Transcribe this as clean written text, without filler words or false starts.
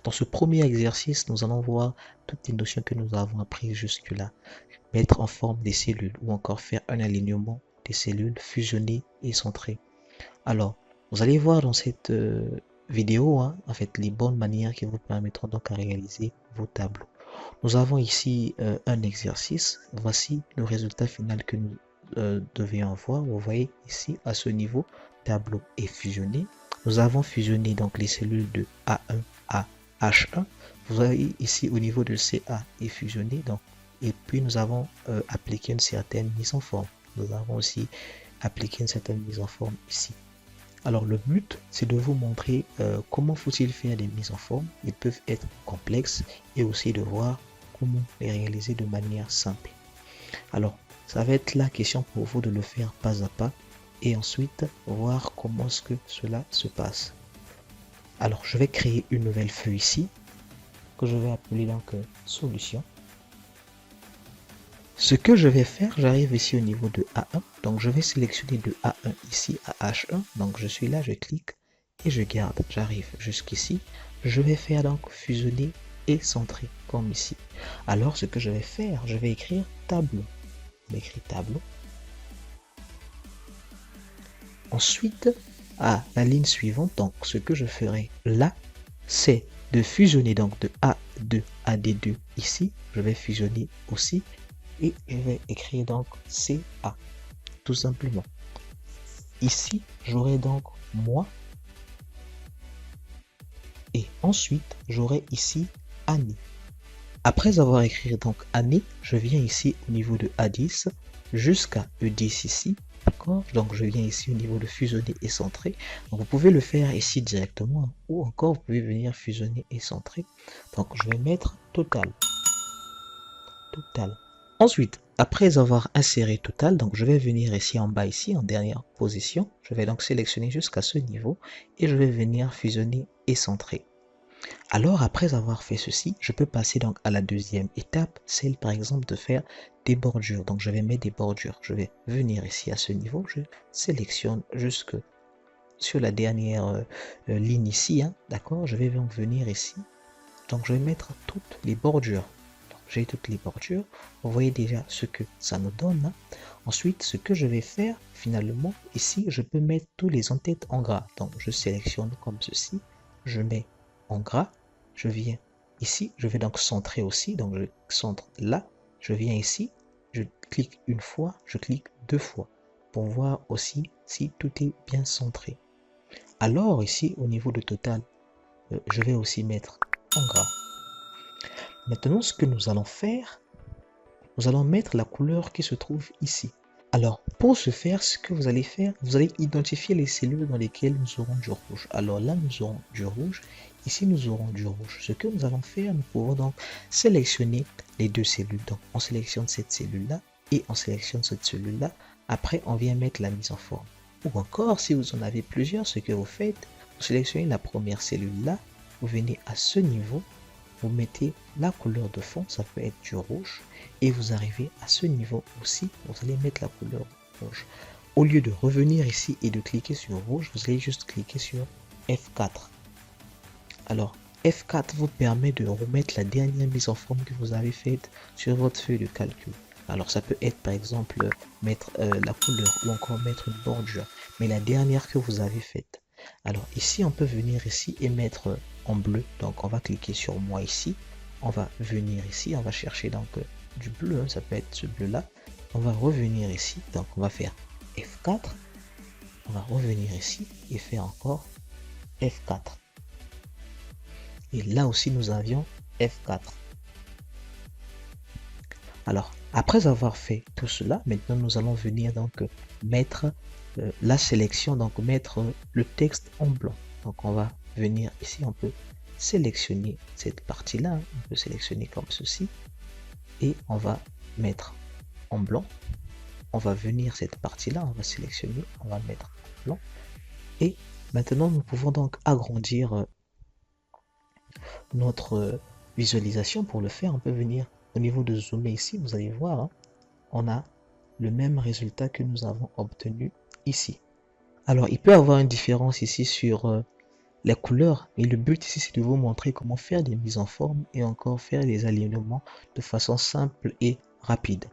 Dans ce premier exercice, nous allons voir toutes les notions que nous avons apprises jusque-là. Mettre en forme des cellules ou encore faire un alignement des cellules fusionnées et centrées. Alors, vous allez voir dans cette vidéo, en fait, les bonnes manières qui vous permettront donc à réaliser vos tableaux. Nous avons ici un exercice. Voici le résultat final que nous devions voir. Vous voyez ici à ce niveau, tableau est fusionné. Nous avons fusionné donc les cellules de A1 à H1. Vous voyez ici au niveau de CA est fusionné. Donc, et puis nous avons appliqué une certaine mise en forme. Nous avons aussi appliqué une certaine mise en forme ici. Alors le but, c'est de vous montrer comment faut-il faire des mises en forme. Ils peuvent être complexes et aussi de voir comment les réaliser de manière simple. Alors, ça va être la question pour vous de le faire pas à pas et ensuite voir comment est-ce que cela se passe. Alors, je vais créer une nouvelle feuille ici que je vais appeler donc solution. Ce que je vais faire, j'arrive ici au niveau de A1, donc je vais sélectionner de A1 ici à H1, donc je suis là, je clique et je garde, j'arrive jusqu'ici, je vais faire donc fusionner et centrer comme ici. Alors ce que je vais faire, je vais écrire tableau, j'écris tableau. Ensuite, à la ligne suivante, donc ce que je ferai là, c'est de fusionner donc de A2 à D2 ici, je vais fusionner aussi. Et je vais écrire donc CA, tout simplement. Ici, j'aurai donc moi. Et ensuite, j'aurai ici année. Après avoir écrit donc année, je viens ici au niveau de A10 jusqu'à E10 ici. D'accord? Donc je viens ici au niveau de fusionner et centrer. Donc vous pouvez le faire ici directement ou encore vous pouvez venir fusionner et centrer. Donc je vais mettre total. Total. Ensuite, après avoir inséré total, donc je vais venir ici en bas, ici en dernière position. Je vais donc sélectionner jusqu'à ce niveau et je vais venir fusionner et centrer. Alors, après avoir fait ceci, je peux passer donc à la deuxième étape, celle par exemple de faire des bordures. Donc, je vais mettre des bordures. Je vais venir ici à ce niveau, je sélectionne jusque sur la dernière ligne ici, d'accord? Je vais donc venir ici. Donc, je vais mettre toutes les bordures. J'ai toutes les bordures, vous voyez déjà ce que ça nous donne. Ensuite, ce que je vais faire, finalement, ici, je peux mettre tous les en-têtes en gras. Donc, je sélectionne comme ceci, je mets en gras, je viens ici, je vais donc centrer aussi, donc je centre là, je viens ici, je clique une fois, je clique deux fois, pour voir aussi si tout est bien centré. Alors, ici, au niveau de total, je vais aussi mettre en gras. Maintenant, ce que nous allons faire, nous allons mettre la couleur qui se trouve ici. Alors, pour ce faire, ce que vous allez faire, vous allez identifier les cellules dans lesquelles nous aurons du rouge. Alors là, nous aurons du rouge. Ici, nous aurons du rouge. Ce que nous allons faire, nous pouvons donc sélectionner les deux cellules. Donc, on sélectionne cette cellule-là et on sélectionne cette cellule-là. Après, on vient mettre la mise en forme. Ou encore, si vous en avez plusieurs, ce que vous faites, vous sélectionnez la première cellule-là, vous venez à ce niveau, vous mettez la couleur de fond, ça peut être du rouge, et vous arrivez à ce niveau aussi, vous allez mettre la couleur rouge. Au lieu de revenir ici et de cliquer sur rouge, vous allez juste cliquer sur F4. Alors, F4 vous permet de remettre la dernière mise en forme que vous avez faite sur votre feuille de calcul. Alors, ça peut être par exemple mettre la couleur ou encore mettre une bordure, mais la dernière que vous avez faite. Alors ici, on peut venir ici et mettre en bleu. Donc on va cliquer sur moi ici. On va venir ici, on va chercher donc du bleu, ça peut être ce bleu là. On va revenir ici, donc on va faire F4. On va revenir ici et faire encore F4. Et là aussi nous avions F4. Alors après avoir fait tout cela, maintenant nous allons venir donc mettre la sélection, donc mettre le texte en blanc. Donc on va venir ici, on peut sélectionner cette partie là, on peut sélectionner comme ceci et on va mettre en blanc. On va venir cette partie là, on va sélectionner, on va mettre en blanc et maintenant nous pouvons donc agrandir notre visualisation. Pour le faire, on peut venir au niveau de zoomer ici, vous allez voir, on a le même résultat que nous avons obtenu ici. Alors, il peut y avoir une différence ici sur les couleurs. Et le but ici, c'est de vous montrer comment faire des mises en forme et encore faire des alignements de façon simple et rapide.